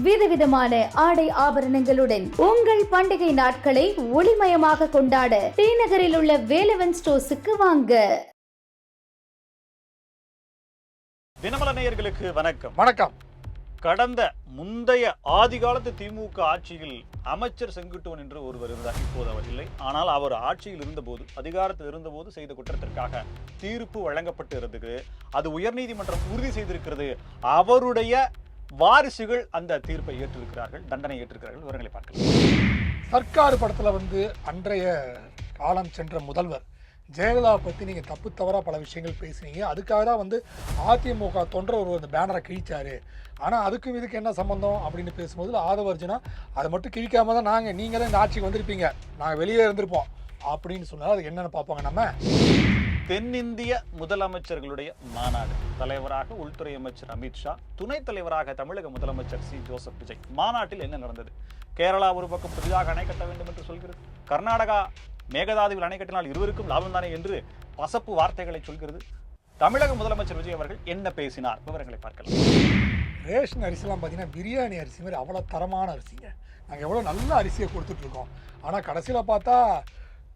விதவிதமான ஆடை ஆபரணங்களுடன் உங்கள் பண்டிகை நாட்களை ஒளிமயமாக கொண்டாட டிநகரில் உள்ள வேலவன் ஸ்டோர்ஸுக்கு வாங்க. தினமல நேயர்களுக்கு வணக்கம். வணக்கம். கடந்த முந்தைய ஆதிகாலத்து திமுக ஆட்சியில் அமைச்சர் செங்குட்டுவன் என்று ஒருவர் இருந்தார். இப்போது அவர் இல்லை. ஆனால் அவர் ஆட்சியில் இருந்தபோது, அதிகாரத்தில் இருந்தபோது செய்த குற்றத்திற்காக தீர்ப்பு வழங்கப்பட்டு இருந்தது. அது உயர்நீதிமன்றம் உறுதி செய்திருக்கிறது. அவருடைய வாரிசுகள் அந்த தீர்ப்பை ஏற்றிருக்கிறார்கள், தண்டனை ஏற்றிருக்கிறார்கள். விவரங்களை பார்க்கலாம். சர்க்கார் படத்துல அன்றைய காலம் சென்ற முதல்வர் ஜெயலலிதா பத்தி நீங்க தப்பு தவறா பல விஷயங்கள் பேசுனீங்க. அதுக்காக தான் அதிமுக தொண்டர் ஒரு அந்த பேனரை கிழிச்சாரு. ஆனா அதுக்கும் இதுக்கு என்ன சம்பந்தம் அப்படின்னு பேசும்போது ஆதவர்ஜுனா அதை மட்டும் கிழிக்காம தான் நீங்க தான் இந்த ஆட்சிக்கு வந்திருப்பீங்க, நாங்க வெளியே இருந்திருப்போம் அப்படின்னு சொன்னா அது என்னன்னு பார்ப்போங்க. நம்ம தென்னிந்திய முதலமைச்சர்களுடைய மாநாடு, தலைவராக உள்துறை அமைச்சர் அமித்ஷா, துணைத் தலைவராக தமிழக முதலமைச்சர் சி ஜோசப் விஜய். மாநாட்டில் என்ன நடந்தது? கேரளா ஒரு பக்கம் புதிதாக அணை கட்ட வேண்டும் என்று சொல்கிறது. கர்நாடகா மேகதாதுவில் அணை கட்டினால் இருவருக்கும் லாபம் தானே என்று பசப்பு வார்த்தைகளை சொல்கிறது. தமிழக முதலமைச்சர் விஜய் அவர்கள் என்ன பேசினார்? விவரங்களை பார்க்கலாம். ரேஷன் அரிசிலாம் பார்த்தீங்கன்னா பிரியாணி அரிசி மாதிரி அவ்வளோ தரமான அரிசிங்க. நாங்கள் எவ்வளோ நல்ல அரிசியை கொடுத்துட்ருக்கோம். ஆனால் கடைசியில் பார்த்தா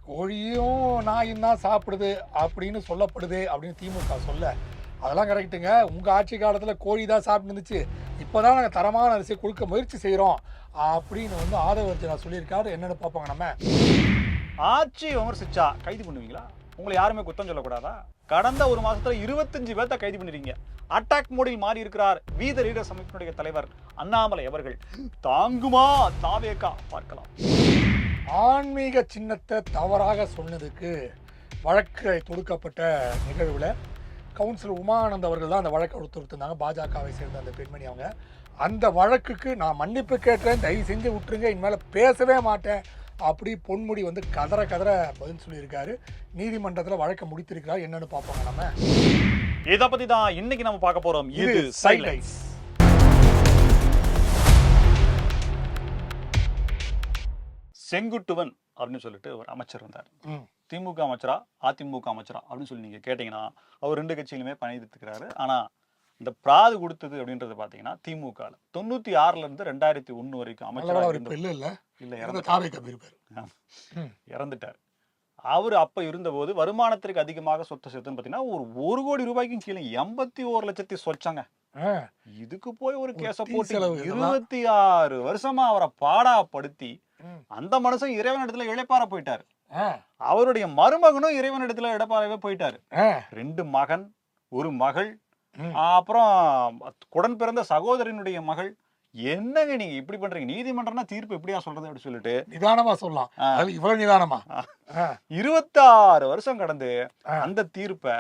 கோழியும் நாயும் தான் சாப்பிடுது அப்படின்னு சொல்லப்படுது அப்படின்னு திமுக சொல்ல. அதெல்லாம் கரெக்டுங்க. உங்கள் ஆட்சி காலத்தில் கோழி தான் சாப்பிட்டு இருந்துச்சு. இப்போ தான் நாங்கள் தரமான அரிசியை கொடுக்க முயற்சி செய்கிறோம் அப்படின்னு ஆதவர்ஜுனா சொல்லியிருக்காரு. என்னென்னு பார்ப்போங்க. நம்ம ஆட்சி விமர்சிச்சா கைது பண்ணுவீங்களா? உங்களை யாருமே குத்தம் சொல்லக்கூடாதா? கடந்த ஒரு மாசத்துல 25 பேர்த்த கைது பண்ணிருக்கீங்க. அட்டாக் மோடில் மாறி இருக்கிறார் வீத லீடர்ஸ் அமைப்பினுடைய தலைவர் அண்ணாமலை அவர்கள். தாங்குமா தாவேகா? பார்க்கலாம். ஆன்மீக சின்னத்தை தவறாக சொன்னதுக்கு வழக்கு தொடுக்கப்பட்ட நிகழ்வில் கவுன்சிலர் உமானந்த் அவர்கள் தான் அந்த வழக்கை கொடுத்துருந்தாங்க. பாஜகவை சேர்ந்த அந்த பெண்மணி அவங்க. அந்த வழக்குக்கு நான் மன்னிப்பு கேட்டேன், தயவு செஞ்சு விட்டுருங்க, இனிமேல் பேசவே மாட்டேன் அப்படி பொன்முடி கதற பதில் சொல்லியிருக்காரு. நீதிமன்றத்தில் வழக்கை முடித்திருக்கிறார். என்னன்னு பார்ப்போங்க. நம்ம இதை பத்தி தான் இன்னைக்கு நம்ம பார்க்க போறோம். இது சைலைட்ஸ். செங்குட்டுவன் அப்படின்னு சொல்லிட்டு ஒரு அமைச்சர் இருந்தார். திமுக அமைச்சரா அதிமுக அமைச்சரா அப்படின்னு சொல்லி நீங்க கேட்டீங்கன்னா அவர் 2 கட்சியிலுமே பணியிருக்கிறாரு. ஆனா இந்த பிராது கொடுத்தது அப்படின்றது பாத்தீங்கன்னா திமுக 96ல இருந்து 2001 வரைக்கும் அமைச்சர் இறந்துட்டார். அவர் அப்ப இருந்தபோது வருமானத்திற்கு அதிகமாக சொத்து சேர்த்துன்னு பாத்தீங்கன்னா ஒரு கோடி ரூபாய்க்கும் கீழே 81 லட்சத்தி சொச்சாங்க. இதுக்கு போய் ஒரு கேஸ போட்டு 26 வருஷமா அவரை பாடாப்படுத்தி அந்த மனுஷன் இறைவனிடத்துல இழைப்பார போயிட்டாரு. அவருடைய மருமகனும் இறைவனிடத்துல இடைப்பாரவே போயிட்டாரு. 2 மகன், 1 மகள், அப்புறம் உடன் பிறந்த சகோதரனுடைய மகள். என்னங்க நீங்க இப்படி பண்றீங்க? நீதிமன்றம்னா தீர்ப்பு எப்படியா சொல்றது அப்படி சொல்லிட்டு நிதானமா சொல்லலாம். இவ்வளவு நிதானமா 26 வருஷம் கடந்து அந்த தீர்ப்பை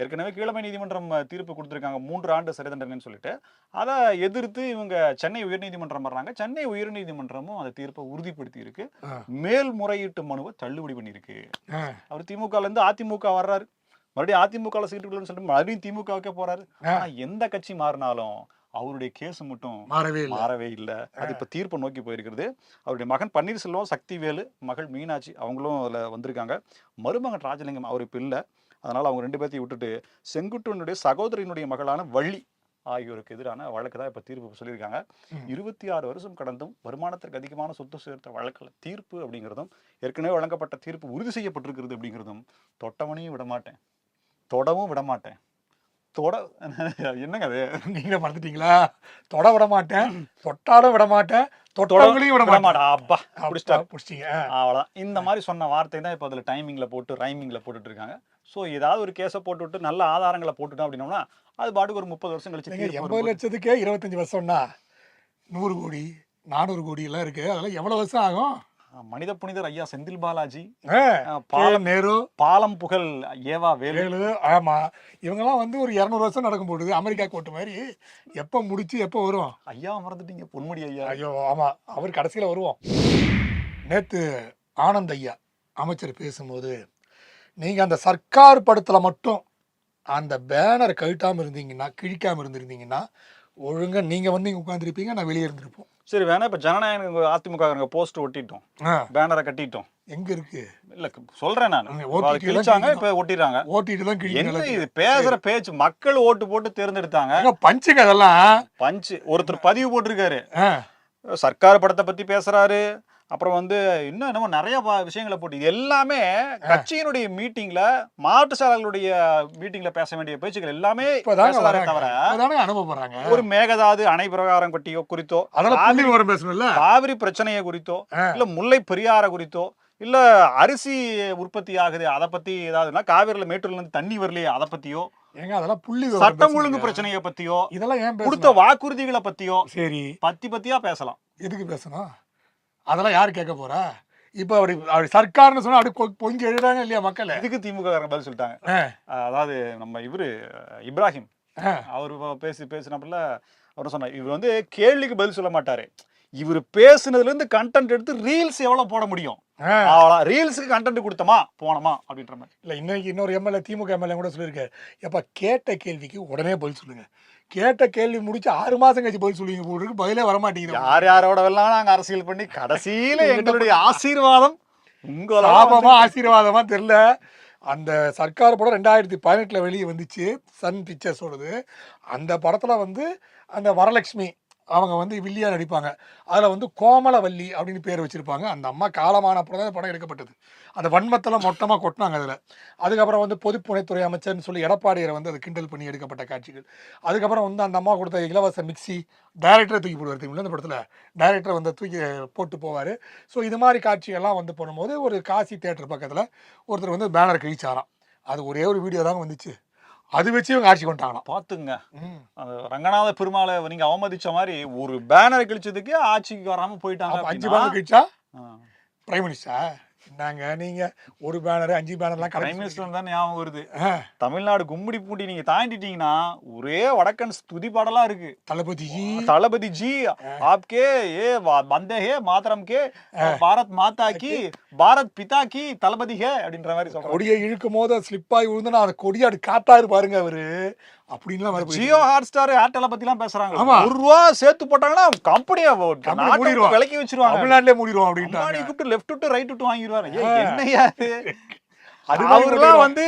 ஏற்கனவே கீழமை நீதிமன்றம் தீர்ப்பு கொடுத்திருக்காங்க 3 ஆண்டு சிறை தண்டனைன்னு சொல்லிட்டு. அதை எதிர்த்து இவங்க சென்னை உயர்நீதிமன்றம் வர்றாங்க. சென்னை உயர்நீதிமன்றமும் அந்த தீர்ப்பை உறுதிப்படுத்தி இருக்கு. மேல்முறையீட்டு மனுவை தள்ளுபடி பண்ணிருக்கு. அவர் திமுகல இருந்து அதிமுக வர்றாரு. மறுபடியும் அதிமுக சீட்டுகள் சொல்லிட்டு மறுபடியும் திமுகவுக்கே போறாரு. ஆனா எந்த கட்சி மாறினாலும் அவருடைய கேஸ் மட்டும் மாறவே இல்லை. அது இப்ப தீர்ப்பை நோக்கி போயிருக்கிறது. அவருடைய மகன் பன்னீர்செல்வம், சக்திவேலு, மகள் மீனாட்சி அவங்களும் அதுல வந்திருக்காங்க. மருமகன் ராஜலிங்கம் அவர் இப்ப இல்லை. அதனால அவங்க 2 பேர்த்தையும் விட்டுட்டு செங்குட்டுவனுடைய சகோதரியினுடைய மகளான வள்ளி ஆகியோருக்கு எதிரான வழக்கு தான் இப்ப தீர்ப்பு சொல்லியிருக்காங்க. 26 வருஷம் கடந்தும் வருமானத்திற்கு அதிகமான சொத்து சேர்த்த வழக்கில் தீர்ப்பு அப்படிங்கிறதும், ஏற்கனவே வழங்கப்பட்ட தீர்ப்பு உறுதி செய்யப்பட்டிருக்கிறது அப்படிங்கிறதும், தொட்டவனையும் விடமாட்டேன், தொடவும் விடமாட்டேன். என்னங்க அது நீங்க மறந்துட்டீங்களா? தொட விட மாட்டேன், தொட்டாலும் விட மாட்டேன், தொட்டவங்களையும் விட மாட்டேன். அப்பா புடிச்சிட்டீங்க. அவ்வளவுதான். இந்த மாதிரி சொன்ன வார்த்தை தான் இப்ப அதுல டைமிங்ல போட்டு ரைமிங்ல போட்டுட்டு இருக்காங்க. சோ ஏதாவது ஒரு கேஸை போட்டு விட்டு நல்ல ஆதாரங்களை போட்டுட்டோம் அப்படின்னோம்னா அது பாட்டுக்கு ஒரு 30 வருஷம் கழிச்சு 80 லட்சத்துக்கே 25 வருஷம்னா 100 கோடி 400 கோடி எல்லாம் இருக்கு. அதெல்லாம் எவ்வளவு வருஷம் ஆகும்? மனித புனிதர் ஐயா செந்தில் பாலாஜி, நேரு, பாலம் புகழ் ஏவா வேலு. ஆமா, இவங்கெல்லாம் ஒரு 200 வருஷம் நடக்கும் போடுது. அமெரிக்கா கோட்டு மாதிரி எப்ப முடிச்சு எப்ப வரும்? ஐயா மறந்துட்டீங்க, பொன்முடி ஐயா. ஐயோ ஆமா, அவர் கடைசியில வருவோம். நேத்து ஆனந்த் ஐயா அமைச்சர் பேசும்போது, நீங்க அந்த சர்க்கார் படத்துல மட்டும் அந்த பேனர் கழட்டாம இருந்தீங்கன்னா, கிழிக்காம இருந்திருந்தீங்கன்னா ஒழுங்கா நீங்க இங்க உட்காந்துருப்பீங்க, நான் வெளியே இருந்திருப்போம். சரி வேணா இப்ப ஜனநாயக அதிமுக போஸ்ட் ஒட்டிட்டோம், பேனரை கட்டிட்டோம். எங்க இருக்கு? இல்ல சொல்றேன் நான். OTT கிழிச்சாங்க, இப்ப ஒட்டிடுறாங்க. ஓட்டிட்டு தான் என்ன இது பேசுற பேச்சு? மக்கள் ஓட்டு போட்டு தேர்ந்தெடுத்தாங்க. பஞ்சுங்க அதெல்லாம். பஞ்சு ஒருத்தர் பதிவு போட்டிருக்காரு, ஆ, சர்க்கார் படத்தை பத்தி பேசுறாரு. அப்புறம் வந்து இன்னும் என்னமோ நிறைய விஷயங்களை போட்டு, இது எல்லாமே கட்சியினுடைய மீட்டிங்ல, மாற்றுச்சாளர்களுடைய மீட்டிங்ல பேச வேண்டிய பேச்சுக்கள் எல்லாமே பேசுறாரே தவிர அனுபவப்படுறாங்க. ஒரு மேகதாது அணை பிரகாரம் பற்றியோ குறித்தோ, காவிரி பிரச்சனையை குறித்தோ, இல்ல முல்லை பெரியார குறித்தோ, இல்ல அரிசி உற்பத்தி ஆகுது அதை பத்தி ஏதாவதுன்னா, காவிரியில மேட்டூர்ல இருந்து தண்ணி வரலையே அதை பத்தியோ, அதெல்லாம் புள்ளி சட்டம் ஒழுங்கு பிரச்சனையை பத்தியோ, இதெல்லாம் ஏன் கொடுத்த வாக்குறுதிகளை பத்தியோ, சரி பத்தியா பேசலாம். எதுக்கு பேசணும்? அதெல்லாம் யாரு கேட்க போறா? இப்ப அப்படி சர்க்கார்னு சொன்னா அப்படி பொங்கி எழுதுறாங்க இல்லையா மக்கள்? இதுக்கு திமுக பதில் சொல்லிட்டாங்க. அதாவது நம்ம இவரு இப்ராஹிம் அவரு பேசினப்பல அவர் சொன்னார், இவர் வந்து கேள்விக்கு பதில் சொல்ல மாட்டாரு, இவர் பேசுனதுல இருந்து கண்டென்ட் எடுத்து ரீல்ஸ் எவ்வளவு போட முடியும், ரீல்ஸுக்கு கண்டென்ட் கொடுத்தமா போனோமா அப்படின்ற மாதிரி. இல்ல இன்னைக்கு இன்னொரு எம்எல்ஏ, திமுக எம்எல்ஏ கூட சொல்லியிருக்காரு, எப்ப கேட்ட கேள்விக்கு உடனே பதில் சொல்லுங்க, கேட்ட கேள்வி முடிச்சு 6 மாசம் கழிச்சு பதில் சொல்லுவீங்க போட்டு பதிலே வரமாட்டேங்குது. யார் யாரோட எல்லாம் நாங்க அரசியல் பண்ணி கடைசியில எங்களுடைய ஆசீர்வாதம் லாபமா ஆசீர்வாதமா தெரியல. அந்த சர்க்கார் படம் 2018 வெளியே வந்துச்சு, சன் பிக்சர்ஸோடது. அந்த படத்துல வந்து அந்த வரலட்சுமி அவங்க வந்து வில்லியா நடிப்பாங்க. அதில் வந்து கோமலவல்லி அப்படின்னு பேர் வச்சுருப்பாங்க. அந்த அம்மா காலமான அப்புறம் தான் படம் எடுக்கப்பட்டது. அந்த வன்மத்தெல்லாம் மொத்தமாக கொட்டினாங்க அதில். அதுக்கப்புறம் வந்து பொதுப்பணித்துறை அமைச்சர்னு சொல்லி எடப்பாடியரை வந்து அதை கிண்டல் பண்ணி எடுக்கப்பட்ட காட்சிகள். அதுக்கப்புறம் வந்து அந்த அம்மா கொடுத்த இலவச மிக்சி, டைரக்டரை தூக்கி போடுவார் தெரியுமில்ல அந்த படத்தில், டைரக்டரை வந்து தூக்கி போட்டு போவார். ஸோ இது மாதிரி காட்சிகள்லாம் வந்து பண்ணும்போது ஒரு காசி தியேட்டர் பக்கத்தில் ஒருத்தர் வந்து பேனர் கிழிச்சாராம். அது ஒரே ஒரு வீடியோ தாங்க வந்துச்சு, அது வச்சு இவங்க ஆட்சி கொண்டாங்களாம். பாத்துங்க, ரங்கநாத பெருமாளை நீங்க அவமதிச்ச மாதிரி ஒரு பேனர் கிழிச்சதுக்கு ஆட்சிக்கு வராம போயிட்டாங்க. 5 பேனர் கிழிச்சா பிரைம் மினிஸ்டர் நாங்க, நீங்க ஒரு பேனர் 5 பேனர்லாம் பிரைம் மினிஸ்டர் தான் ஞாபகம் வருது. தமிழ்நாடு கும்மிடி பூண்டி நீங்க தாண்டிட்டீங்கன்னா ஒரே வடக்கன் ஸ்துதி பாடலா இருக்கு. தளபதி ஜி ஆப்கே ஏ பந்தே ஹே மாதரம் கே பாரத் மாதா கி பாரத் பிதா கி தளபதி ஹே அப்படின்ற மாதிரி சொல்றாங்க. கொடியை இழுக்கும் போது ஸ்லிப் ஆகி விழுந்துனா அந்த கொடியாடு காத்தாரு பாருங்க அவரு அப்படின்லாம். ஜியோ ஹாட் ஸ்டார் ஏர்டெல பத்தி எல்லாம் பேசுறாங்க. ₹1 சேர்த்து போட்டாங்கன்னா கம்பெனியை விலக்கி வச்சிருவாங்க, தமிழ்நாட்டிலே மூடிடுவோம் அப்படின்னு லெஃப்ட் டு ரைட் டு வாங்கிடுவாங்க. என்னையா அவர்லாம் வந்து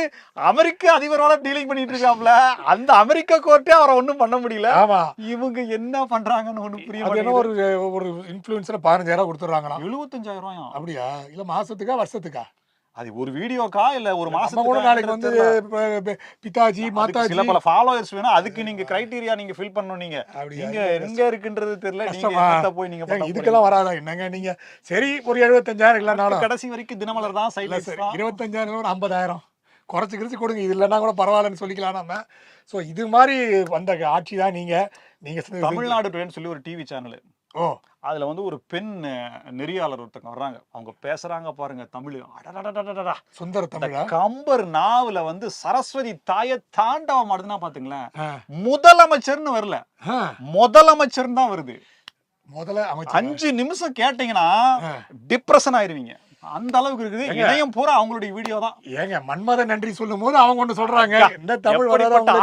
அமெரிக்க அதிபரோட டீலிங் பண்ணிட்டு இருக்காப்ல, அந்த அமெரிக்க கோர்ட்டே அவரை ஒண்ணும் பண்ண முடியல. இவங்க என்ன பண்றாங்கன்னு ஒண்ணு புரிய மாட்டேங்குது. ஒரு இன்ஃப்ளூயன்சர் 15,000 கொடுத்துறாங்களா? 75,000. அப்படியா? இல்ல மாசத்துக்கா வருஷத்துக்கா? அது ஒரு வீடியோக்கா இல்ல ஒரு மாசத்துக்கு கூட நாளைக்கு வந்து பிதாஜி மாதாஜி சில பல ஃபாலோவர்ஸ் வேணும், அதுக்கு நீங்க கிரைட்டீரியா நீங்க ஃபில் பண்ணணும். நீங்க எங்க இருக்குன்றது தெரியல, நீங்க போய் நீங்க இதுக்கெல்லாம் வராதா என்னங்க நீங்க? சரி ஒரு 75,000 இல்லனாலும் கடைசி வரைக்கும் தினமலர் தான் சைடுல. 25,000 ஒரு 50,000 குறைச்சு கிழிச்சு கொடுங்க, இது இல்லைன்னா கூட பரவாயில்லன்னு சொல்லிக்கலாம் நம்ம. ஸோ இது மாதிரி வந்த ஆட்சி தான் நீங்க தமிழ்நாடு டுடேன்னு சொல்லி ஒரு டிவி சேனல். அதுல வந்து ஒரு பெண் நெறியாளர் ஒருத்தங்க வர்றாங்க, அவங்க பேசுறாங்க பாருங்க தமிழ், சுந்தர தமிழ். கம்பர் நாவல வந்து சரஸ்வதி தாய தாண்டவம் ஆடுதுன்னா பாத்துங்களேன், முதலமைச்சர்னு வரல, முதலமைச்சர் தான் வருது. 5 நிமிஷம் கேட்டீங்கன்னா டிப்ரெஷன் ஆயிருவீங்க, அந்த அளவுக்கு இருக்குது. இணையம் பூரா அவங்களுடைய வீடியோ தான். ஏங்க மன்மத நன்றி சொல்லும் போது அவங்க ஒண்ணு சொல்றாங்க, இந்த தமிழ்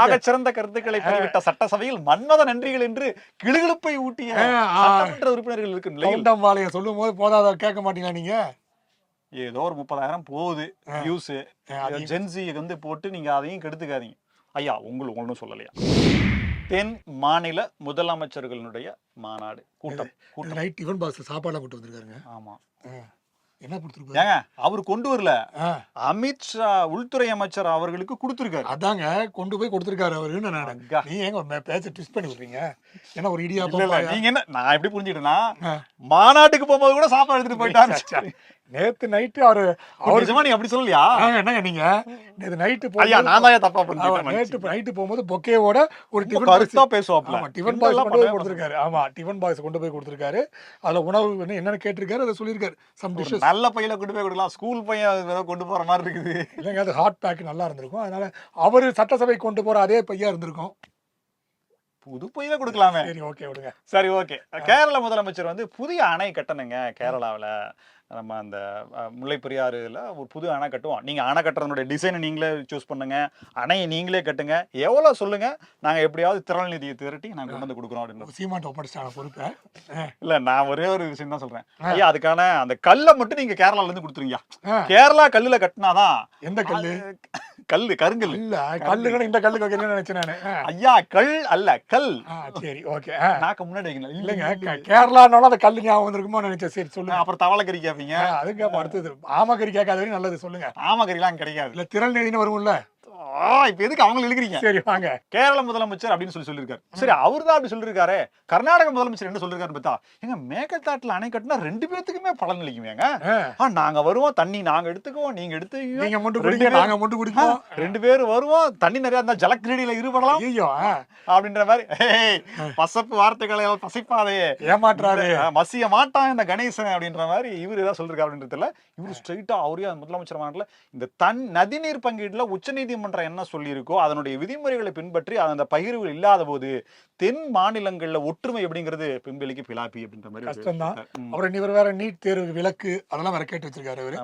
ஆகச் சிறந்த கருத்துக்களை பதிவிட்ட சட்டசபையில் மன்மத நன்றிகள் என்று கிளுகிழுப்பை ஊட்டிய சட்டமன்ற உறுப்பினர்கள் இருக்கு. சொல்லும் போது போதாத கேட்க மாட்டீங்களா நீங்க? ஏதோ ஒரு 30,000 போகுது வியூஸ், ஜென்சி வந்து போட்டு நீங்க அதையும் கெடுத்துக்காதீங்க. ஐயா உங்களுக்கு ஒன்றும் சொல்லலையா? தென் மாநில முதலமைச்சர்களுடைய மாநாடு கூட்டம் டிஃபன் பாக்ஸ் சாப்பாடுலாம் கொண்டு வந்திருக்காருங்க. ஆமா, என்ன கொடுத்துருக்காங்க? ஏங்க அவர் கொண்டு வரல, அமித்ஷா உள்துறை அமைச்சர் அவர்களுக்கு கொடுத்துருக்காரு. அதாங்க கொண்டு போய் கொடுத்துருக்காரு அவரு. நீ எங்க பேச ட்விஸ்ட் பண்ணி விடுறீங்க? ஏன்னா ஒரு இடியாப்பம். நீங்க என்ன, நான் எப்படி புரிஞ்சுக்கிட்டேன்னா மாநாட்டுக்கு போகும்போது கூட சாப்பாடு எடுத்துட்டு போயிட்டாரு. நேத்து நைட்டு அவரு நீ அப்படி சொல்லலையா? என்னங்க நீங்க நேத்து நைட்டு நான் தான் தப்பா பண்ணேன். நேத்து நைட்டு போகும்போது பொக்கேவோட ஒரு கருத்தா பேசுவாப்ல, டிஃபன் பாக்ஸ் கொண்டு போய் கொடுத்துருக்காரு. ஆமா, டிஃபன் பாக்ஸ் கொண்டு போய் கொடுத்துருக்காரு. அதுல உணவு என்னன்னு கேட்டிருக்காரு, அதை சொல்லியிருக்காரு. சம் டிஷ்ஷஸ் நல்ல பையில கொண்டு போய் கொடுக்கலாம், ஸ்கூல் பையன் கொண்டு போற மாதிரி இருக்குது. இல்லைங்க, அது ஹாட் பேக் நல்லா இருந்திருக்கும். அதனால அவரு சட்டசபை கொண்டு போற அதே பையா இருந்திருக்கும். புது பொய்யில கொடுக்கலாமே. சரி ஓகே விடுங்க. சரி ஓகே. கேரள முதலமைச்சர் வந்து புதிய அணை கட்டணுங்க கேரளாவில். நம்ம அந்த முல்லை பெரியாறுல ஒரு புது அணை கட்டுவோம், நீங்க அணை கட்டுறதுனுடைய டிசைனை நீங்களே சூஸ் பண்ணுங்க, அணையை நீங்களே கட்டுங்க, எவ்வளவு சொல்லுங்க, நாங்க எப்படியாவது திரள் நிதியை திரட்டி நாங்க கொண்டு வந்து கொடுக்குறோம் அப்படின்னு. சீமான் ஒப்படைச்சிட்டாங்க பொறுப்பை. இல்ல நான் ஒரே ஒரு விஷயம் தான் சொல்றேன் ஐயா, அதுக்கான அந்த கல்லை மட்டும் நீங்க கேரளால இருந்து கொடுத்துருங்க. கேரளா கல்லுல கட்டினாதான். எந்த கல்லு? கல்லு கருங்கல் இல்ல, கல்லு இந்த கல்லுக்கு வைக்கணும்னு நினைச்சேன் நானு. ஐயா கல் அல்ல கல். சரி ஓகே. நாக்க முன்னாடி வைக்கணும். இல்லைங்க, கேரளானால அந்த கல்லு ஞாபகம் வந்திருக்குமோ நினைச்சேன். சரி சொல்லுங்க. அப்புறம் தவளக்கறி கேட்பீங்க. அதுக்கு அடுத்தது ஆமக்கறி கேட்காத வரையும் நல்லது சொல்லுங்க. ஆமக்கறிலாம் கிடைக்காது. இல்ல திரள் நிதினு வரும்ல. இப்ப எதுக்கு அவங்க இழுக்கிறீங்க? சரி வாங்க. கேரள முதலமைச்சர் அப்படின்னு சொல்லியிருக்காரு. சரி அவர் தான் அப்படி சொல்லிருக்காரு. கர்நாடக முதலமைச்சர் என்ன சொல்லிருக்காரு பார்த்தா, எங்க மேகதாட்டுல அணை கட்டினா 2 பேத்துக்குமே பலன் அளிக்குமேங்க. நாங்க வருவோம், தண்ணி நாங்க எடுத்துக்குவோம், நீங்க எடுத்துக்கீங்க, நீங்க மட்டும் குடிங்க, நாங்க மட்டும் குடிப்போம், 2 பேரும் வருவோம், தண்ணி நிறைய இருந்தா ஜலக்கிரீடியில ஈடுபடலாம். ஐயோ அப்படின்ற மாதிரி பசப்பு வார்த்தைகளை பசைப்பாதே, ஏமாற்றாரு, மசிய மாட்டான் இந்த கணேசன் அப்படின்ற மாதிரி இவர் ஏதாவது சொல்லிருக்காரு அப்படின்றதுல இவரு ஸ்ட்ரெயிட்டா அவரே முதலமைச்சர் மாநாட்டில் இந்த நதிநீர் பங்கீடுல உச்சநீதிமன்றம் என்ன சொல்லியிருக்கோ அதனுடைய விதிமுறைகளை பின்பற்றி அந்த பகிர்வுகள் இல்லாத போது தென் மாநிலங்கள்ல ஒற்றுமை அப்படிங்கிறது பிம்பலிக்கு பிலாப்பி அப்படின்ற மாதிரி கஷ்டம்தான். அப்புறம் இவர் வேற நீட் தேர்வு விலக்கு அதெல்லாம் வேற கேட்டு வச்சிருக்காரு அவரு.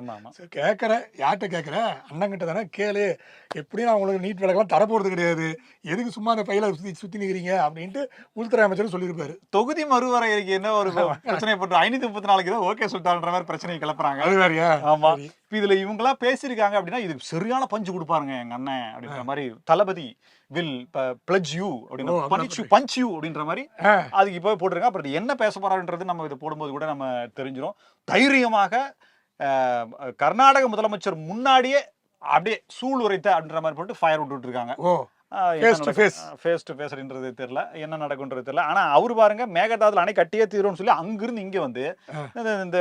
கேட்கற யார்கிட்ட கேட்கற, அண்ணங்கிட்ட தானே கேளு, எப்படியும் அவங்களுக்கு நீட் விலக்கெல்லாம் தரப்போறது கிடையாது, எதுக்கு சும்மா அந்த பையில சுத்தி நிக்கிறீங்க அப்படின்ட்டு உள்துறை அமைச்சர் சொல்லியிருப்பாரு. தொகுதி மறுவரையறைக்கு என்ன ஒரு பிரச்சனை போட்டு 534 ஓகே சொல்லிட்டான்ற மாதிரி பிரச்சனையை கிளப்புறாங்க. அது வேறையா? ஆமா. இதுல இவங்க எல்லாம் பேசிருக்காங்க அப்படின்னா இதுக்கு சரியான பஞ்சு கொடுப்பாருங்க எங்க அண்ணன் அப்படின்ற மாதிரி. தளபதி வில் பிளட்ஜ் யூ அப்படின்னு பஞ்ச் யூ அப்படின்ற மாதிரி அதுக்கு இப்போ போட்டிருக்காங்க. அப்புறம் என்ன பேச போறாருன்றது நம்ம இதை போடும்போது கூட நம்ம தெரிஞ்சிடும். தைரியமாக கர்நாடக முதலமைச்சர் முன்னாடியே அப்படியே சூள் உரைத்த அப்படின்ற மாதிரி போட்டு ஃபயர் விட்டு இருக்காங்க. ஃபேஸ் டு ஃபேஸ் அப்படின்றது தெரியல, என்ன நடக்கும்ன்றது தெரியல. ஆனா அவரு பாருங்க மேகதாதுல அணை கட்டியே தீரும்னு சொல்லி அங்கிருந்து இங்க வந்து இந்த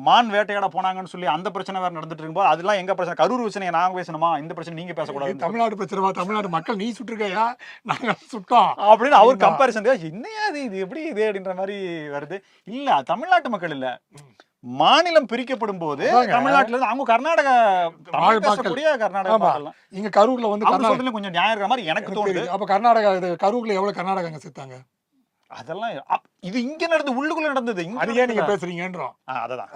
மான் வேட்டையாட போனாங்கன்னு சொல்லி அந்த பிரச்சனை வேற நடந்துட்டு இருக்கும்போது அதெல்லாம் எங்க பிரச்சனை, கரூர் பிரச்சனையை நாங்க பேசணுமா, இந்த பிரச்சனை நீங்க பேசக்கூடாது, தமிழ்நாடு பிரச்சனை, தமிழ்நாடு மக்கள் நீ சுட்டுருக்கையா நாங்க சுட்டோம் அப்படின்னு அவர் கம்பேரிசன். என்னையா இது எப்படி இது அப்படின்ற மாதிரி வருது. இல்ல தமிழ்நாட்டு மக்கள் இல்ல, மாநிலம் பிரிக்கப்படும் போது தமிழ்நாட்டுல இருந்து அவங்க கர்நாடக இங்க கரூர்ல வந்து கொஞ்சம் நியாயம் இருக்கிற மாதிரி எனக்கு தோணுது. அப்ப கர்நாடகா கரூர்ல எவ்வளவு கர்நாடகாங்க செத்தாங்க? அதெல்லாம் இது இங்க நடந்தது, உள்ளுக்குள்ள நடந்தது. அதையே நீங்க பேசுறீங்கன்றோம். அததான்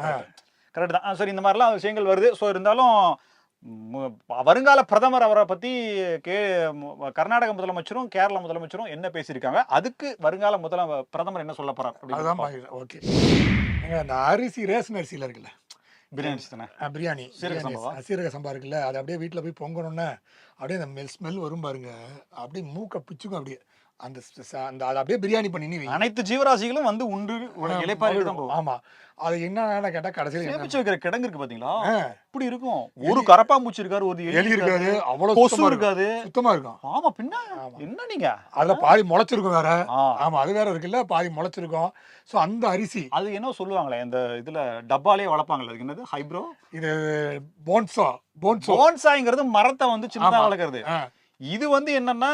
கரெக்ட் தான். சரி, இந்த மாதிரிலாம் விஷயங்கள் வருது. ஸோ இருந்தாலும் வருங்கால பிரதமர் அவரை பத்தி கர்நாடக முதலமைச்சரும் கேரள முதலமைச்சரும் என்ன பேசியிருக்காங்க, அதுக்கு வருங்கால பிரதமர் என்ன சொல்ல போறாரு. ஓகே, அந்த அரிசி ரேஷன் அரிசியில இருக்குல்ல, பிரியாணி சீரக சம்பா இருக்குல்ல, அது அப்படியே வீட்டுல போய் பொங்கணும்னா அப்படியே அந்த ஸ்மெல் வரும் பாருங்க, அப்படியே மூக்க பிச்சுக்கும். அப்படியே அந்த அப்படியே பிரியாணி பண்ணி அனைத்து ஜீவராசிகளும் வந்து உண்டு இலைப்பாரி. ஆமா, அது என்ன கேட்டா கடைசியில் சேமிச்சு வைக்கிற கிடங்கு இருக்கு பாத்தீங்களா, இப்படி இருக்கும். ஒரு கரப்பாம்பூச்சி இருக்காரு, ஒரு எலி இருக்காது, அவ்வளவு கொசு இருக்காது, சுத்தமா இருக்கும். ஆமா, பின்ன என்ன நீங்க அதுல பாதி முளைச்சிருக்கும் வேற. ஆமா, அது வேற இருக்குல்ல, பாதி முளைச்சிருக்கும். சோ அந்த அரிசி அது என்ன சொல்லுவாங்களே, இந்த இதுல டப்பாலே வளர்ப்பாங்கல்ல, அதுக்கு என்னது ஹைப்ரோ, இது போன்சா. போன்சாங்கிறது மரத்தை வந்து சின்னதா வளர்க்கறது. இது வந்து என்னன்னா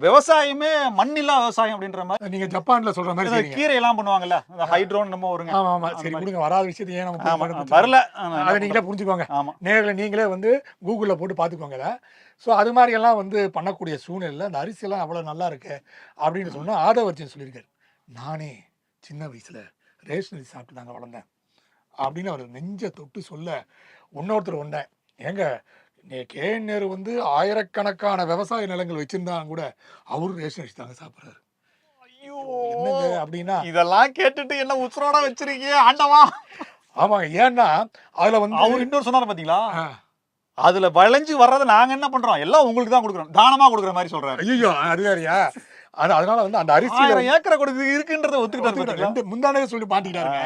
விவசாயமே மண்ணில்லா விவசாயம் அப்படின்ற மாதிரி. நீங்க ஜப்பான்ல சொல்ற மாதிரி கீரை எல்லாம் பண்ணுவாங்கல்ல, ஹைட்ரோன் நம்ம வருங்க. ஆமா, சரி கொடுங்க, வராத விஷயத்தையே நம்ம வரல, அதை நீங்களே புரிஞ்சுக்கோங்க. நேர்ல நீங்களே வந்து கூகுள்ல போட்டு பாத்துக்கோங்க. ஸோ அது மாதிரி எல்லாம் வந்து பண்ணக்கூடிய சூழ்நிலையில் அந்த அரிசியெல்லாம் அவ்வளோ நல்லா இருக்கு அப்படின்னு சொன்னால் ஆதவர்ஜன் சொல்லியிருக்காரு. நானே சின்ன வயசுல ரேஷன் அரிசி சாப்பிட்டு தாங்க வளர்ந்தேன் அப்படின்னு அவர் நெஞ்ச தொட்டு சொல்ல, இன்னொருத்தர் வந்தேன், ஏங்க கேஎன் நேரு வந்து ஆயிரக்கணக்கான விவசாய நிலங்கள் வச்சிருந்தாங்க கூட அவரு ரேஷன் அரிசி தாங்க சாப்பிட்றாரு. என்னங்க அப்படின்னா இதெல்லாம் கேட்டுட்டு என்ன உசுரோட வச்சிருக்கீங்க ஆண்டவா. ஆமாங்க, ஏன்னா அதுல வந்து அவர் இன்னொரு சொன்னாரு பாத்தீங்களா, அதுல வளைஞ்சு வர்றதை நாங்க என்ன பண்றோம், எல்லாம் உங்களுக்கு தான் கொடுக்குறோம், தானமா கொடுக்குற மாதிரி சொல்றாரு. ஐயோ அது வேறையா, அதனால வந்து அந்த அரிசி ஏக்கரை கொடுத்து இருக்குன்றத ஒத்துக்கிட்டாரு. முந்தானே சொல்லி மாட்டிக்கிட்டாருங்க.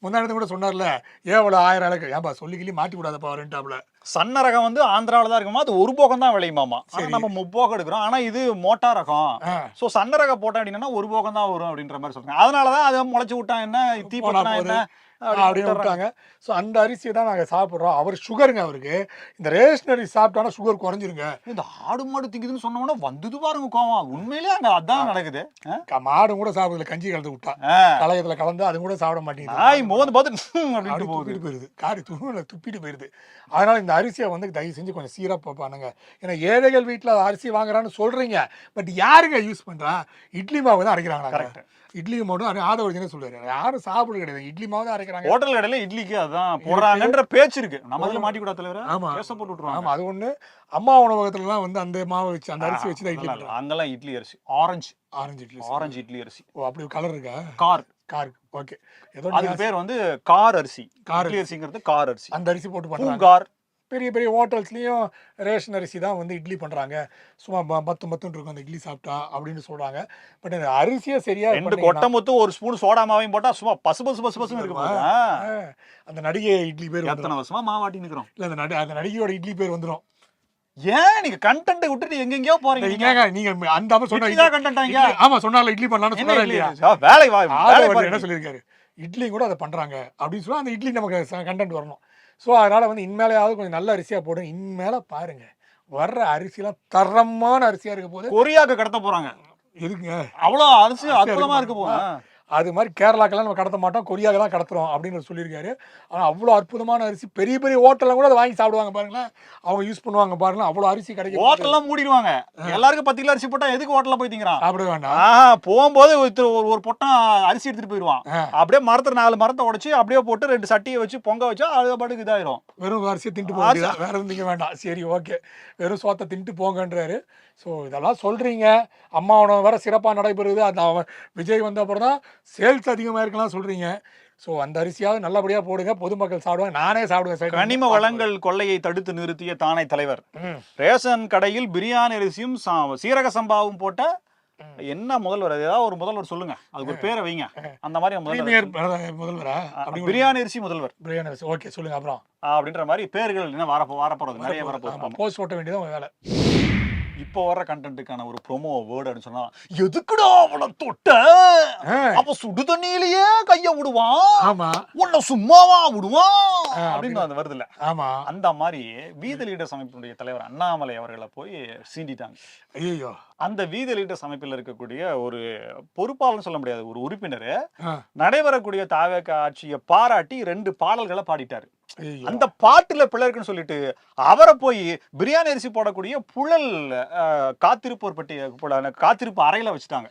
முந்தானே கூட சொன்னார்ல, ஏவ்வளவு 1000 இலக்கு ஏன்பா சொல்லிக்கிளி மாட்டி கூடாதப்பா வரேன்ட்டாப்ல. சன்ன ரகம் வந்து ஆந்திராவில தான் இருக்குமா, அது ஒரு போகம் தான் விளையுமாமா, நம்ம 3 போகம் எடுக்கிறோம். ஆனா இது மோட்டா ரகம், சோ சன்ன ரகம் போட்டா அப்படின்னா ஒரு போகம் தான் வரும் அப்படின்ற மாதிரி சொல்றாங்க. அதனாலதான் அதை முளைச்சு விட்டா என்ன, தீ போட்டா என்ன அப்படின்னு விட்டாங்க. ஸோ அந்த அரிசியை தான் நாங்கள் சாப்பிட்றோம். அவர் சுகருங்க, அவருக்கு இந்த ரேஷன் அரிசி சாப்பிட்டானா சுகர் குறைஞ்சிருங்க. இந்த ஆடு மாடு திங்குதுன்னு சொன்னோம்னா வந்தது பாருங்க கோவம். உண்மையிலே அங்கே அதான் நடக்குது. மாடும் கூட சாப்பிடுதுல, கஞ்சி கலந்து விட்டா கலையத்துல கலந்து அது கூட சாப்பிட மாட்டேங்குது. நாய் மோந்து பார்த்து அப்படின்ட்டு போயிடுது, காரி துணியில துப்பிட்டு போயிருது. அதனால இந்த அரிசியை வந்து தயவு செஞ்சு கொஞ்சம் சீராக பண்ணுங்க. ஏன்னா ஏழைகள் வீட்டில் அரிசி வாங்குறான்னு சொல்கிறீங்க, பட் யாருங்க யூஸ் பண்ணுறா? இட்லி மாவு தான் அரைக்கிறாங்களா? கரெக்ட். இட்லி மாவு ஆதவர்ஜனே சொல்லுவாரு, யாரும் சாப்பிட கிடையாது, இட்லி மாவு தான் அரைக்கிறாங்க. ஹோட்டல் கடையில இட்லிக்கு அதான் போடுறாங்கன்ற பேச்சு இருக்கு. நம்ம அதுல மாட்டி கூட தலைவர ஆமா கேஸ போட்டு விட்டுருவாங்க. ஆமா, அது ஒண்ணு. அம்மா உணவகத்துலலாம் வந்து அந்த மாவு வச்சு அந்த அரிசி வச்சு தான் இட்லி இல்ல, அங்கெல்லாம் இட்லி அரிசி ஆரஞ்சு இட்லி. ஆரஞ்சு இட்லி அரிசி. ஓ, அப்படி கலர் இருக்கா? Car car. ஓகே, ஏதோ அதுக்கு பேர் வந்து கார் அரிசி. கார் இட்லி அரிசிங்கிறது கார் அரிசி. அந்த அரிசி போட்டு பண்றாங்க. பூங்கார். பெரிய பெரிய ஹோட்டல்ஸ்லயும் ரேஷன் அரிசி தான் வந்து இட்லி பண்றாங்க. சும்மா மத்துன்னு இருக்கும் அந்த இட்லி சாப்பிட்டா அப்படின்னு சொல்றாங்க. பட் அந்த அரிசியை சரியா ரெண்டு கொட்டை முத்து ஒரு ஸ்பூன் சோடா மாவையும் போட்டா சும்மா பசு பசு பசு பசுன்னு இருக்கு பாருங்க. அந்த நடிகை இட்லி பேர் எத்தனை வருஷமா மாவாட்டி நிக்கிறோம். இல்ல, அந்த நடிகையோட இட்லி பேர் வந்துரும். ஏன் நீங்க கண்டென்ட் விட்டுட்டு எங்கெங்கயோ போறீங்க? நீங்க அந்த அம்மா சொன்னா கண்டென்ட்டாங்க. ஆமா, சொன்னால இட்லி பண்ணலாம்னு சொன்னால இல்லையா? வேலை என்ன சொல்லியிருக்காரு, இட்லி கூட அதை பண்றாங்க அப்படின்னு சொல்லி அந்த இட்லி நமக்கு கண்டென்ட் வரணும். ஸோ அதனால வந்து இன்மேலையாவது கொஞ்சம் நல்ல அரிசியா போடுங்க. இன்மேல பாருங்க, வர்ற அரிசிலாம் தரமான அரிசியா இருக்க போது. கொரியாக்கு கடத்த போறாங்க. எதுக்குங்க? அவ்வளோ அரிசி அற்புதமா இருக்க போகுது. அது மாதிரி கேரளாக்கெல்லாம் நம்ம கடத்த மாட்டோம், கொரியாவுக்கு தான் கடத்துறோம் அப்படின்னு சொல்லியிருக்காரு. ஆனால் அவ்வளோ அற்புதமான அரிசி, பெரிய பெரிய ஹோட்டல்லாம் கூட அதை வாங்கி சாப்பிடுவாங்க பாருங்களேன், அவங்க யூஸ் பண்ணுவாங்க பாருங்களேன், அவ்வளோ அரிசி கிடைக்கும். ஹோட்டல்லாம் மூடிடுவாங்க. எல்லாருக்கும் 10 கிலோ அரிசி போட்டா எதுக்கு ஹோட்டல்ல போய் திங்கிறான்? சாப்பிட வேண்டாம். போகும்போது ஒரு பொட்டம் அரிசி எடுத்துட்டு போயிடுவான். அப்படியே மரத்துல 4 மரத்தை உடைச்சு அப்படியே போட்டு 2 சட்டியை வச்சு பொங்க வச்சா அது பாட்டுக்கு இதாயிரும். வெறும் அரிசியை தின்ட்டு போக வேற எதுவும் திங்க வேண்டாம். சரி, ஓகே, வெறும் சோத்தை தின்ட்டு போங்கன்றாரு. ஸோ இதெல்லாம் சொல்றீங்க, அம்மா உணவு வேற சிறப்பாக நடைபெறுது, அந்த விஜய் வந்த அப்புறம் தான் சேல்ஸ் அதிகமாக இருக்கலாம் சொல்றீங்க. ஸோ அந்த அரிசியாவது நல்லபடியாக போடுங்க, பொதுமக்கள் சாப்பிடுவாங்க, நானே சாப்பிடுவேன். கனிம வளங்கள் கொள்ளையை தடுத்து நிறுத்திய தானை தலைவர் ரேஷன் கடையில் பிரியாணி அரிசியும் சீரக சம்பாவும் போட்ட என்ன முதல்வர்? ஏதாவது ஒரு முதல்வர் சொல்லுங்க, அதுக்கு ஒரு பேரை வைங்க. அந்த மாதிரி முதல்வரா? பிரியாணி அரிசி முதல்வர். பிரியாணி அரிசி, ஓகே, சொல்லுங்க. அப்புறம் அப்படின்ற மாதிரி பேர்கள் என்ன வரப்போறது, நிறைய வரப்போகுது. போஸ்ட் ஓட்ட வேண்டியதான் வேலை. இப்போ வர்ற கண்டென்ட்டுக்கான ஒரு ப்ரோமோ வேர்டுன்னு சொன்னா, எதுக்குடா அவனை தொட்ட, அப்ப சுடு தண்ணியிலேயே கைய விடுவான், ஆமா, உன்னை சும்மாவா விடுவான் அப்படின்னு அது வருது இல்ல? ஆமா, அந்த மாதிரி வீதி லீடர்ஸ் அமைப்பினுடைய தலைவர் அண்ணாமலை அவர்களை போய் சீண்டிட்டாங்க. ஐயோ, அந்த வீதி லீடர்ஸ் அமைப்பில் இருக்கக்கூடிய ஒரு பொறுப்பாளர்னு சொல்ல முடியாது, ஒரு உறுப்பினர் நடைபெறக்கூடிய தாவேக ஆட்சியை பாராட்டி 2 பாடல்களை பாடிட்டாரு. அந்த பாட்டுல பிள்ளை இருக்குன்னு சொல்லிட்டு அவரை போய் பிரியாணி அரிசி போடக்கூடிய புழல் காத்திருப்போர் பட்டி காத்திருப்பு அறையில வச்சுட்டாங்க.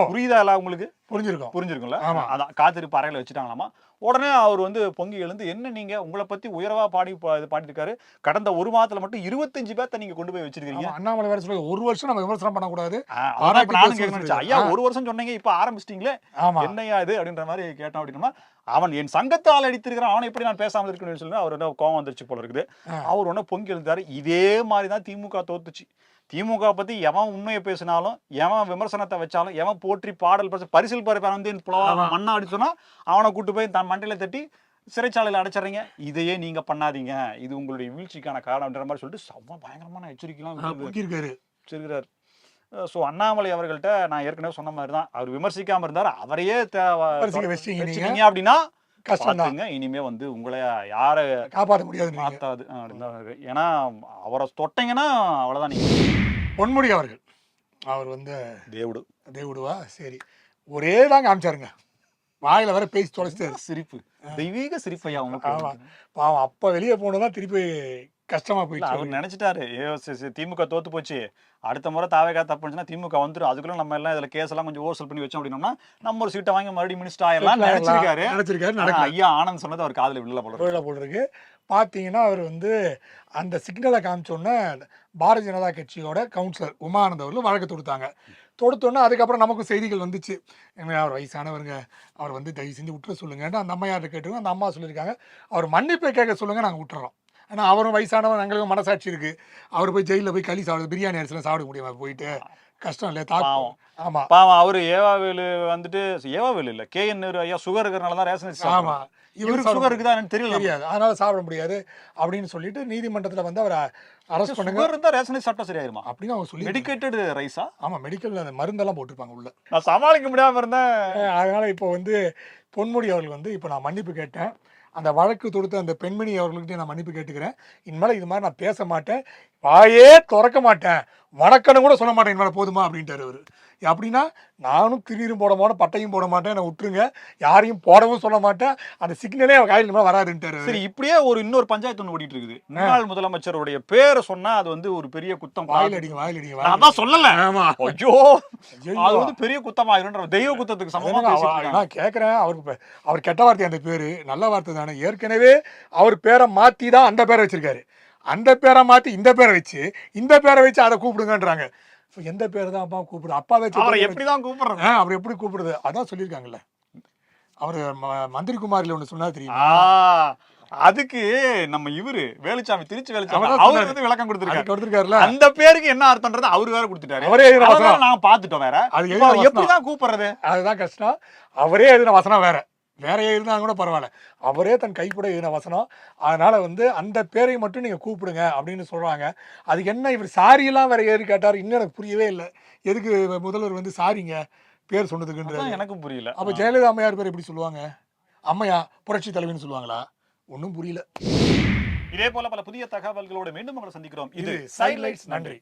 புரியுதா உங்களுக்கு? புரிஞ்சிருக்கும்ல? அதான் காத்திருப்பு அறையில வச்சுட்டாங்களாமா. உடனே அவர் வந்து பொங்கி எழுந்து, என்ன நீங்க உங்களை பத்தி உயர்வா பாடிருக்காரு, கடந்த 1 மாதத்துல மட்டும் 25 பேர்த்த நீங்க கொண்டு போய் வச்சிருக்கீங்க. அண்ணாமலை வேற சொல்லுங்க, 1 வருஷம் நம்ம விமர்சனம் பண்ணக்கூடாது. நானும் கேட்கணும், ஐயா 1 வருஷம் சொன்னீங்க, இப்ப ஆரம்பிச்சிட்டீங்களே, என்னையா இது அப்படின்ற மாதிரி கேட்டோம். அப்படின்னா, அவன் என் சங்கத்தால் அடித்திருக்கிறான், அவனை எப்படி நான் பேசாமல் இருக்கணும்னு சொல்லி அவர் என்ன கோவம் வந்துருச்சு போல இருக்குது. அவர் ஒன்னும் பொங்கி எழுந்தாரு. இதே மாதிரிதான் திமுக தோத்துச்சு. திமுக பத்தி எவன் உண்மையை பேசினாலும், எவன் விமர்சனத்தை வச்சாலும், எவன் போற்றி பாடல் பரிசில் வந்து மண்ணா அடிச்சு சொன்னா அவனை கூட்டு போய் தன் மண்டையில தட்டி சிறைச்சாலையில அடைச்சிடுறீங்க. இதையே நீங்க பண்ணாதீங்க, இது உங்களுடைய வீழ்ச்சிக்கான காரணம்ன்ற மாதிரி சொல்லிட்டு செம்ம பயங்கரமான எச்சரிக்கைலாம் சொல்கிறார். ஸோ அண்ணாமலை அவர்கள்ட்ட நான் ஏற்கனவே சொன்ன மாதிரி தான், அவர் விமர்சிக்காம இருந்தார், அவரையே வச்சுட்டீங்க அப்படின்னா கஷ்டம்தாங்க. இனிமே வந்து உங்களை யார காப்பாற்ற முடியாது, மாத்தாது. ஏன்னா அவரை தொட்டீங்கன்னா அவ்வளவுதான். நீங்க பொன்முடி அவர்கள், அவர் வந்து தேவுடுவா, சரி, ஒரே தாங்க காமிச்சாருங்க, வாயில வர பேசி தொலைச்சிட்டாரு. சிரிப்பு, தெய்வீக சிரிப்பையா. பாவம், அப்ப வெளியே போனதான் திருப்பி கஷ்டமா போயிடுச்சு. அவர் நினைச்சிட்டாரு, திமுக தோத்து போச்சு, அடுத்த முறை தாவேகா தப்புச்சுன்னா திமுக வந்துடும், அதுக்குள்ள நம்ம எல்லாம் இதுல கேஸ் எல்லாம் கொஞ்சம் ஓசல் பண்ணி வச்சோம் அப்படின்னா நம்ம ஒரு சீட்டை வாங்கி மறுபடியும் மினிஸ்டர் ஆயிடலாம் நினைச்சிருக்காரு. ஐயா ஆனந்த் சொன்னது அவர் காதுல விழல போல இருக்கு. பாத்தீங்கன்னா அவர் வந்து அந்த சிக்னலை காமிச்சோன்னே பாரதிய ஜனதா கட்சியோட கவுன்சிலர் உமானந்த் அவர்கள் வழக்கு தொடுத்தோன்னே அதுக்கப்புறம் நமக்கு செய்திகள் வந்துச்சு, அவர் வயசானவருங்க, அவர் வந்து தயவு செஞ்சு விட்டுற சொல்லுங்கன்னு அந்த அம்மையார்ட்ட கேட்டுருங்க. அந்த அம்மா சொல்லியிருக்காங்க, அவர் மன்னிப்பை கேட்க சொல்லுங்க, நாங்கள் விட்டுறோம். ஆனால் அவரும் வயசானவன், எங்களுக்கு மனசாட்சி இருக்கு, அவர் போய் ஜெயிலில் போய் களி சாப்பிடுது, பிரியாணி அரிசிலாம் சாப்பிட முடியுமா போயிட்டு, கஷ்டம் இல்லையா? தாக்கம். ஆமா, பாவம். அவரு ஏவாவேலு வந்துட்டு, ஏவாவேலு இல்ல KN நேரு ஐயா சுகர் இருக்கிறனால தான் ரேஷன். ஆமா, இவருக்கு சுகர் இருக்குதான்னு தெரியாது, அதனால சாப்பிட முடியாது அப்படின்னு சொல்லிட்டு நீதிமன்றத்தில் வந்து அவரை அரெஸ்ட் பண்ணுங்க. சுகர் இருந்தா ரேஷன் சாப்பிட்டா சரியாயிருமா அப்படின்னு அவங்க சொல்லி, மெடிக்கேட்டட் ரைஸா? ஆமா, மெடிக்கல் அந்த மருந்தெல்லாம் போட்டிருப்பாங்க உள்ள. நான் சமாளிக்க முடியாம இருந்தேன். அதனால இப்போ வந்து பொன்முடி அவர்கள் வந்து, இப்போ நான் மன்னிப்பு கேட்டேன், அந்த வழக்கு தொடுத்த அந்த பெண்மணி அவர்கள்கிட்ட நான் மன்னிப்பு கேட்டுக்கிறேன், இனிமேல் இது மாதிரி நான் பேச மாட்டேன், வாயே திறக்க மாட்டேன், வணக்கன்னு கூட சொல்ல மாட்டேன், இனிமேல் போதுமா அப்படின்ட்டாரு அவர். அப்படின்னா நானும் திருநீரும் போட மாட்டேன், பட்டையும் போட மாட்டேன், என்னை விட்டுருங்க, யாரையும் போடவும் சொல்ல மாட்டேன், அந்த சிக்னலே கையில் நம்ம வராதுன்ட்டாரு. சரி, இப்படியே இன்னொரு பஞ்சாயத்து ஒன்று ஓடிட்டு இருக்குது. முன்னாள் முதலமைச்சருடைய பேரை சொன்னா அது ஒரு பெரிய குத்தம். வாயில் அடிங்க நான் அதான் சொல்லல. ஆமா, ஐயோ, அது பெரிய குத்தமாயிருன்ற தெய்வ குத்தத்துக்கு சமமா நான் கேட்கறேன். அவர் கெட்ட வார்த்தை, அந்த பேரு நல்ல வார்த்தை தானே. ஏற்கனவே அவர் பேரை மாத்தி தான் அந்த பேரை வச்சிருக்காரு. அந்த பேரை மாத்தி இந்த பேரை வச்சு அதை கூப்பிடுங்கன்றாங்க. எந்த பேரை தான் அப்பா கூப்பிடுது? அப்பா வச்சு எப்படிதான் கூப்பிடுறது? அவர் எப்படி கூப்பிடுறது? அதான் சொல்லியிருக்காங்கல்ல. அவர் மந்திரி குமாரில ஒண்ணு சொன்னா தெரியுமா? அதுக்கு நம்ம வேலுச்சாமி, திருச்சி வேலுச்சாமி அவரு விளக்கம் கொடுத்திருக்காருல. அந்த பேருக்கு என்ன அர்த்தம்ன்றது அவரு வேற கொடுத்துட்டாரு. அவரே நாங்க பாத்துட்டோம். வேற அது எப்படிதான் கூப்பிடுறது? அதுதான் கஷ்டம். அவரே எழுதின வசனம் வேற இருந்தாலும் கூட பரவாயில்ல. அவரே தன் கைப்பட எழுதின வசனம். அதனால அந்த பேரை மட்டும் நீங்க கூப்பிடுங்க அப்படின்னு சொல்றாங்க. அதுக்கு என்ன இவர் சாரி எல்லாம் வேற ஏறி கேட்டார். இன்னும் எனக்கு புரியவே இல்லை. எதுக்கு முதல்வர் சாரிங்க பேர் சொன்னதுக்குன்றது எனக்கும் புரியல. அப்ப ஜெயலலிதா அம்மையார் பேர் எப்படி சொல்லுவாங்க? அம்மையா புரட்சி தலைவின்னு சொல்லுவாங்களா? ஒன்றும் புரியல. இதே போல பல புதிய தகவல்களோடு மீண்டும் உங்களை சந்திக்கிறோம். இது சைட்லைட்ஸ். நன்றி.